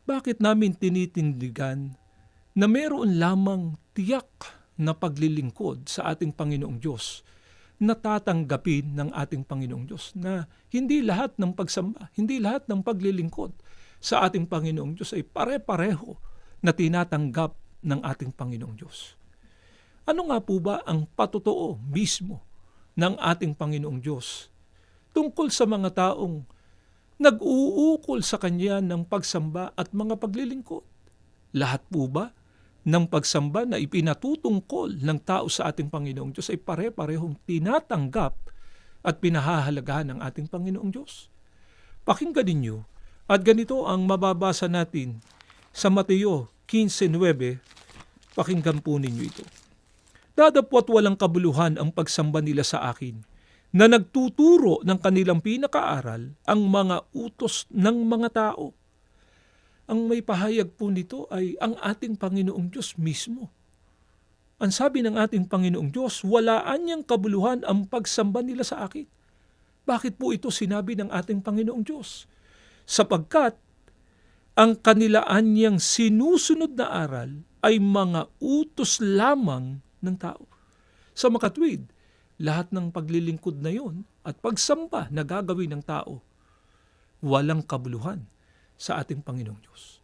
Bakit namin tinitindigan na meron lamang tiyak na paglilingkod sa ating Panginoong Diyos na tatanggapin ng ating Panginoong Diyos, na hindi lahat ng pagsamba, hindi lahat ng paglilingkod sa ating Panginoong Diyos ay pare-pareho na tinatanggap ng ating Panginoong Diyos? Ano nga po ba ang patotoo mismo ng ating Panginoong Diyos tungkol sa mga taong nag-uukol sa Kanya ng pagsamba at mga paglilingkod? Lahat po ba ng pagsamba na ipinatutungkol ng tao sa ating Panginoong Diyos ay pare-parehong tinatanggap at pinahahalagahan ng ating Panginoong Diyos? Pakinggan ninyo, at ganito ang mababasa natin sa Mateo 15:9. Pakinggan po ninyo ito. Dadapwat walang kabuluhan ang pagsamba nila sa akin, na nagtuturo ng kanilang pinakaaral ang mga utos ng mga tao. Ang may pahayag po nito ay ang ating Panginoong Diyos mismo. Ang sabi ng ating Panginoong Diyos, walaan niyang kabuluhan ang pagsamba nila sa akin. Bakit po ito sinabi ng ating Panginoong Diyos? Sapagkat ang kanilaan niyang sinusunod na aral ay mga utos lamang ng tao. Sa makatwid, lahat ng paglilingkod na yon at pagsamba na gagawin ng tao, walang kabuluhan sa ating Panginoong Diyos.